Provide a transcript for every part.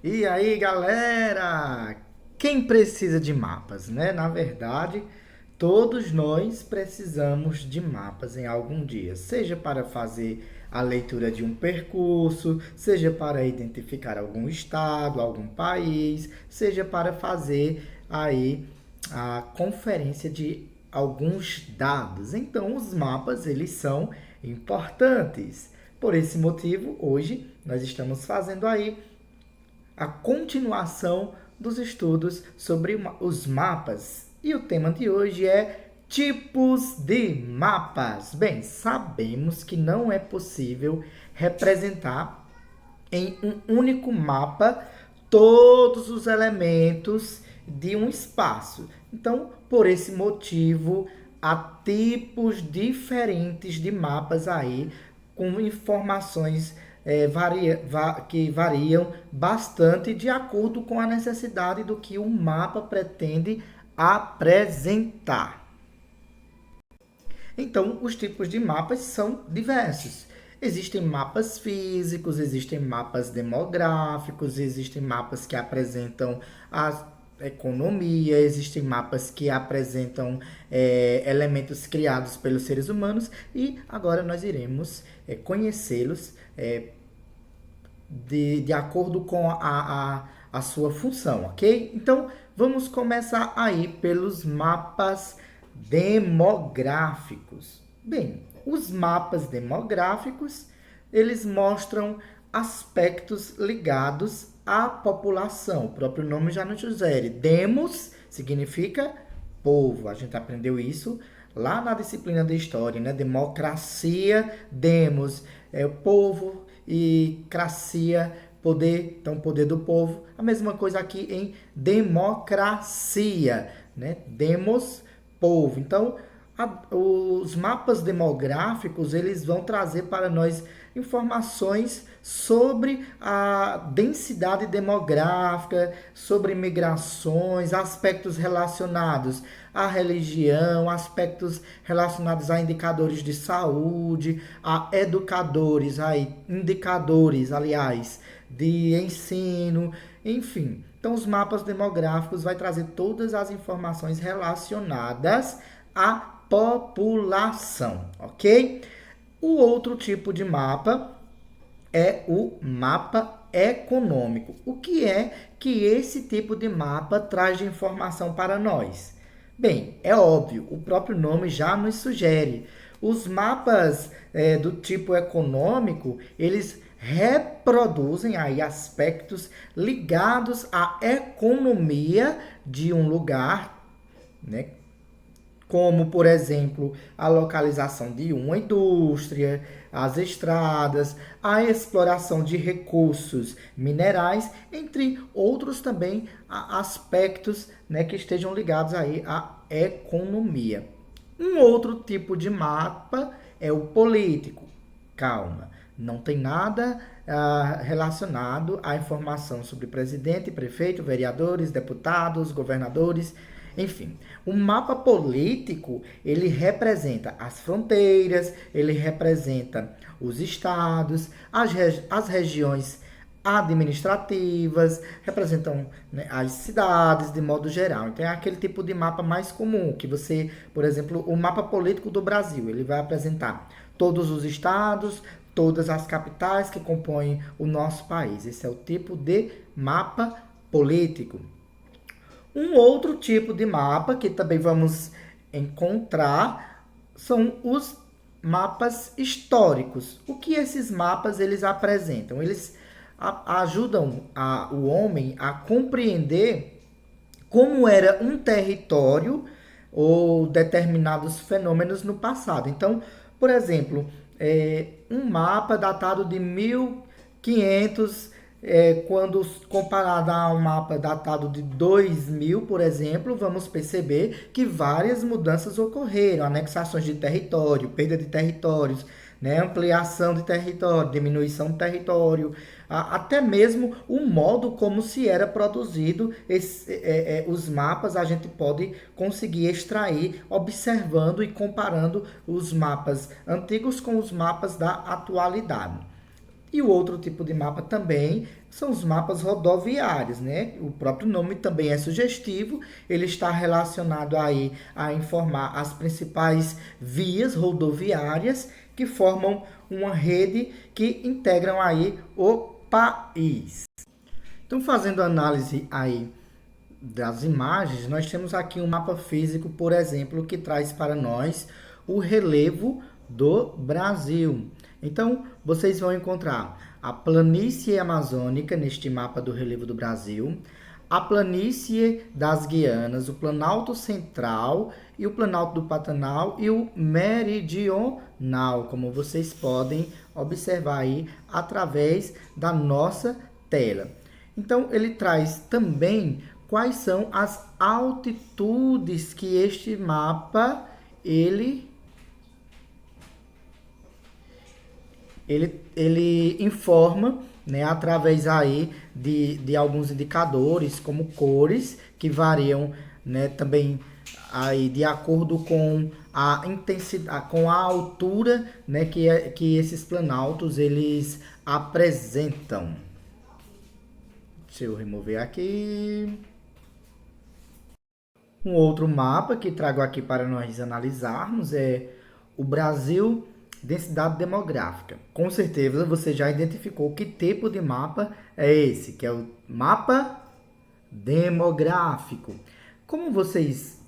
E aí, galera? Quem precisa de mapas, né? Na verdade, todos nós precisamos de mapas em algum dia, seja para fazer a leitura de um percurso, seja para identificar algum estado, algum país, seja para fazer aí a conferência de alguns dados. Então, os mapas, eles são importantes. Por esse motivo, hoje nós estamos fazendo aí a continuação dos estudos sobre os mapas. E o tema de hoje é tipos de mapas. Bem, sabemos que não é possível representar em um único mapa todos os elementos de um espaço. Então, por esse motivo, há tipos diferentes de mapas aí com informações que variam bastante de acordo com a necessidade do que o mapa pretende apresentar. Então, os tipos de mapas são diversos. Existem mapas físicos, existem mapas demográficos, existem mapas que apresentam a economia, existem mapas que apresentam elementos criados pelos seres humanos e agora nós iremos conhecê-los de acordo com a sua função, ok? Então, vamos começar aí pelos mapas demográficos. Bem, os mapas demográficos, eles mostram aspectos ligados à população. O próprio nome já nos sugere. Demos significa povo. A gente aprendeu isso lá na disciplina de história, né? Democracia, demos é o povo e cracia, poder, então poder do povo. A mesma coisa aqui em democracia, né? Demos, povo. Então, os mapas demográficos, eles vão trazer para nós informações sobre a densidade demográfica, sobre migrações, aspectos relacionados à religião, aspectos relacionados a indicadores de saúde, a educadores, indicadores, aliás, de ensino, enfim. Então, os mapas demográficos vai trazer todas as informações relacionadas à população, ok? O outro tipo de mapa é o mapa econômico. O que é que esse tipo de mapa traz de informação para nós? Bem, é óbvio, o próprio nome já nos sugere. Os mapas do tipo econômico, eles reproduzem aí aspectos ligados à economia de um lugar, né? Como, por exemplo, a localização de uma indústria, as estradas, a exploração de recursos minerais, entre outros também aspectos, né, que estejam ligados aí à economia. Um outro tipo de mapa é o político. Calma, não tem nada relacionado à informação sobre presidente, prefeito, vereadores, deputados, governadores, enfim. O mapa político, ele representa as fronteiras, ele representa os estados, as regiões administrativas, representam, né, as cidades de modo geral. Então é aquele tipo de mapa mais comum que você, por exemplo, o mapa político do Brasil, ele vai apresentar todos os estados, todas as capitais que compõem o nosso país. Esse é o tipo de mapa político. Um outro tipo de mapa que também vamos encontrar são os mapas históricos. O que esses mapas eles apresentam? Eles ajudam o homem a compreender como era um território ou determinados fenômenos no passado. Então, por exemplo, um mapa datado de 1500, quando comparado a um mapa datado de 2000, por exemplo, vamos perceber que várias mudanças ocorreram, anexações de território, perda de territórios, né, ampliação de território, diminuição de território, até mesmo o modo como se era produzido os mapas, a gente pode conseguir extrair observando e comparando os mapas antigos com os mapas da atualidade. E o outro tipo de mapa também são os mapas rodoviários, né? O próprio nome também é sugestivo, ele está relacionado aí a informar as principais vias rodoviárias que formam uma rede que integram aí o país. Então, fazendo análise aí das imagens, nós temos aqui um mapa físico, por exemplo, que traz para nós o relevo do Brasil. Então, vocês vão encontrar a planície amazônica neste mapa do relevo do Brasil, a planície das Guianas, o Planalto Central e o Planalto do Pantanal e o Meridional, como vocês podem observar aí através da nossa tela. Então, ele traz também quais são as altitudes que este mapa ele informa, né, através aí de alguns indicadores, como cores, que variam, né, também aí de acordo com a intensidade, com a altura, né, que esses planaltos eles apresentam. Deixa eu remover aqui. Um outro mapa que trago aqui para nós analisarmos é o Brasil densidade demográfica. Com certeza você já identificou que tipo de mapa é esse, que é o mapa demográfico. Como vocês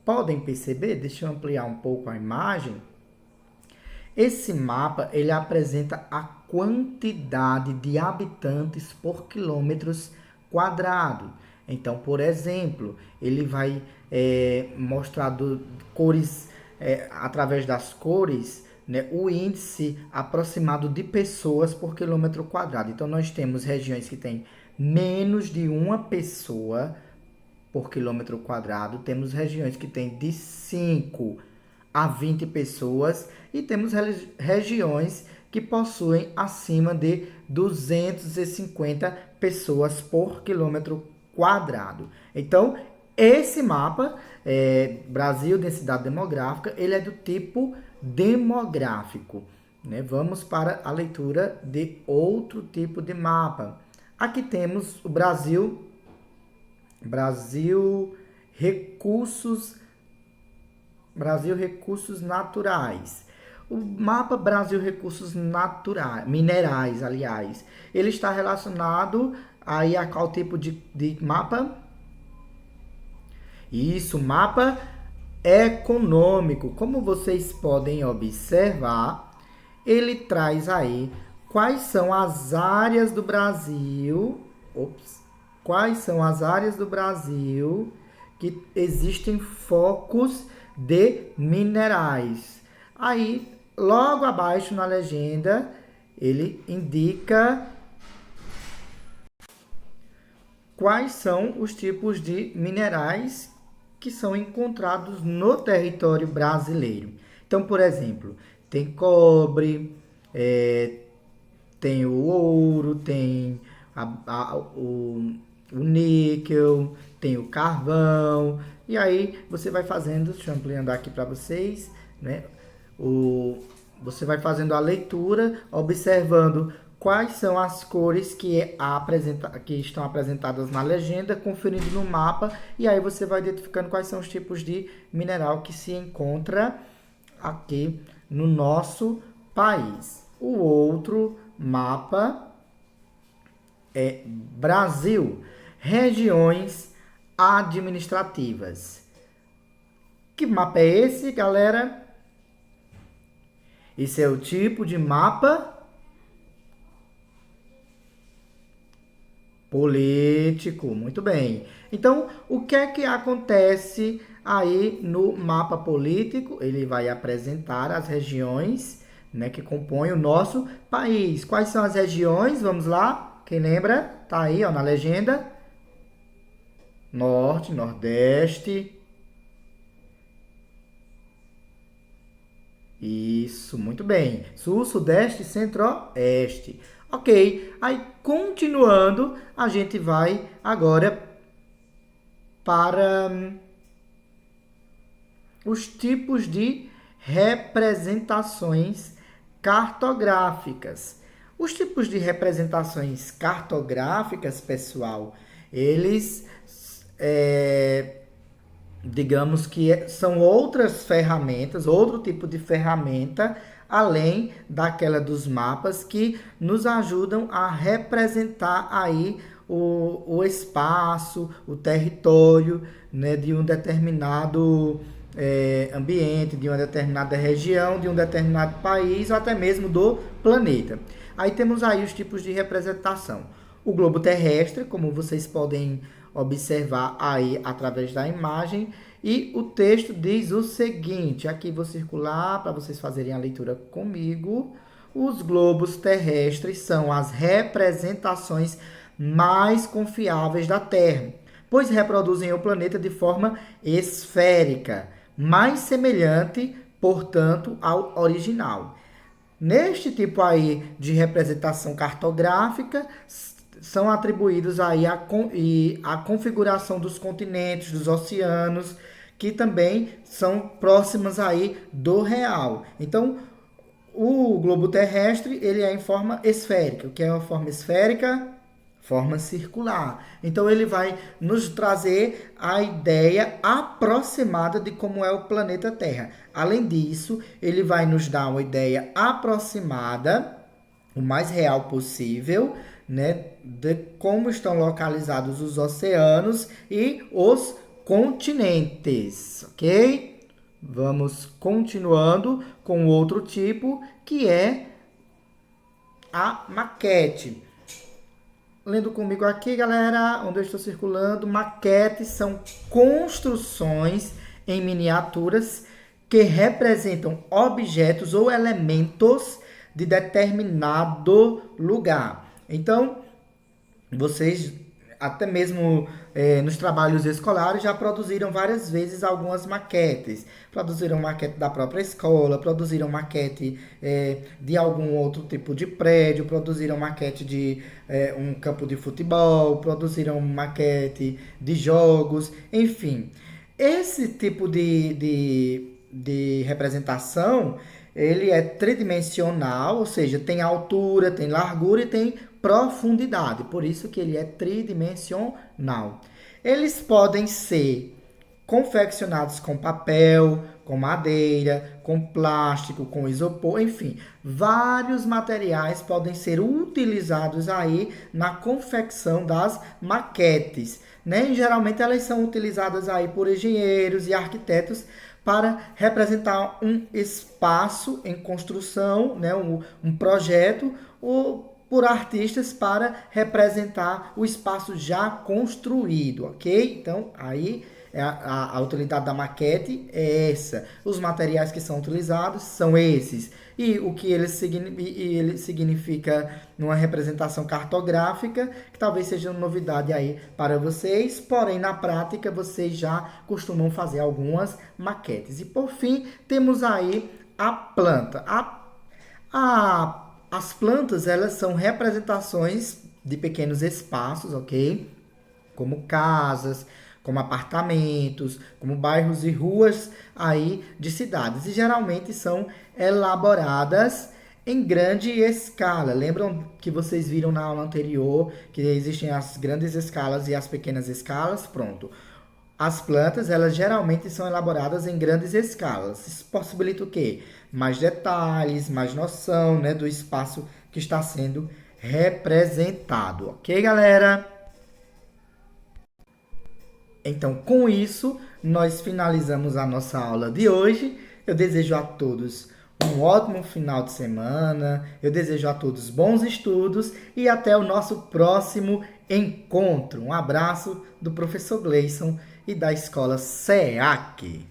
podem perceber, deixa eu ampliar um pouco a imagem. Esse mapa ele apresenta a quantidade de habitantes por quilômetros quadrado. Então, por exemplo, ele vai mostrar cores, através das cores, né, o índice aproximado de pessoas por quilômetro quadrado. Então, nós temos regiões que têm menos de uma pessoa por quilômetro quadrado, temos regiões que têm de 5 a 20 pessoas e temos regiões que possuem acima de 250 pessoas por quilômetro quadrado. Então, esse mapa, Brasil Densidade Demográfica, ele é do tipo demográfico. Né? Vamos para a leitura de outro tipo de mapa. Aqui temos o Brasil Recursos Naturais. O mapa Brasil Recursos Naturais, Minerais, aliás, ele está relacionado aí a qual tipo de mapa? Isso, mapa econômico. Como vocês podem observar, ele traz aí quais são as áreas do Brasil, quais são as áreas do Brasil que existem focos de minerais. Aí, logo abaixo na legenda, ele indica quais são os tipos de minerais que são encontrados no território brasileiro. Então, por exemplo, tem cobre, tem o ouro, tem o níquel, tem o carvão, e aí você vai fazendo, deixa eu ampliar aqui para vocês, né? Você vai fazendo a leitura, observando quais são as cores que estão apresentadas na legenda, conferindo no mapa, e aí você vai identificando quais são os tipos de mineral que se encontra aqui no nosso país. O outro mapa é Brasil, regiões administrativas. Que mapa é esse, galera? Esse é o tipo de mapa político. Muito bem. Então, o que é que acontece aí no mapa político? Ele vai apresentar as regiões, né, que compõem o nosso país. Quais são as regiões? Vamos lá. Quem lembra? Tá aí, ó, na legenda. Norte, Nordeste. Isso, muito bem. Sul, Sudeste, Centro-Oeste. Ok, aí continuando, a gente vai agora para os tipos de representações cartográficas. Os tipos de representações cartográficas, pessoal, eles, digamos que são outras ferramentas, outro tipo de ferramenta, além daquela dos mapas, que nos ajudam a representar aí o espaço, o território, né, de um determinado ambiente, de uma determinada região, de um determinado país ou até mesmo do planeta. Aí temos aí os tipos de representação. O globo terrestre, como vocês podem observar aí através da imagem, e o texto diz o seguinte, aqui vou circular para vocês fazerem a leitura comigo. Os globos terrestres são as representações mais confiáveis da Terra, pois reproduzem o planeta de forma esférica, mais semelhante, portanto, ao original. Neste tipo aí de representação cartográfica, são atribuídos aí a configuração dos continentes, dos oceanos, que também são próximas aí do real. Então, o globo terrestre, ele é em forma esférica. O que é uma forma esférica? Forma circular. Então, ele vai nos trazer a ideia aproximada de como é o planeta Terra. Além disso, ele vai nos dar uma ideia aproximada, o mais real possível, né, de como estão localizados os oceanos e os continentes, ok? Vamos continuando com outro tipo, que é a maquete. Lendo comigo aqui, galera, onde eu estou circulando, maquetes são construções em miniaturas que representam objetos ou elementos de determinado lugar. Então, vocês, até mesmo nos trabalhos escolares, já produziram várias vezes algumas maquetes. Produziram maquete da própria escola, produziram maquete de algum outro tipo de prédio, produziram maquete de um campo de futebol, produziram maquete de jogos, enfim. Esse tipo de representação, ele é tridimensional, ou seja, tem altura, tem largura e tem profundidade. Por isso que ele é tridimensional. Eles podem ser confeccionados com papel, com madeira, com plástico, com isopor, enfim, vários materiais podem ser utilizados aí na confecção das maquetes, né? E geralmente elas são utilizadas aí por engenheiros e arquitetos para representar um espaço em construção, né? um projeto, ou por artistas para representar o espaço já construído, ok? Então, aí a utilidade da maquete é essa. Os materiais que são utilizados são esses. E o que ele significa numa representação cartográfica, que talvez seja uma novidade aí para vocês, porém na prática vocês já costumam fazer algumas maquetes. E por fim, temos aí a planta. As plantas, elas são representações de pequenos espaços, ok? Como casas, como apartamentos, como bairros e ruas aí de cidades. E geralmente são elaboradas em grande escala. Lembram que vocês viram na aula anterior que existem as grandes escalas e as pequenas escalas? Pronto. As plantas, elas geralmente são elaboradas em grandes escalas. Isso possibilita o quê? Mais detalhes, mais noção, né, do espaço que está sendo representado. Ok, galera? Então, com isso, nós finalizamos a nossa aula de hoje. Eu desejo a todos um ótimo final de semana. Eu desejo a todos bons estudos e até o nosso próximo encontro. Um abraço do professor Gleison e da Escola SEAC.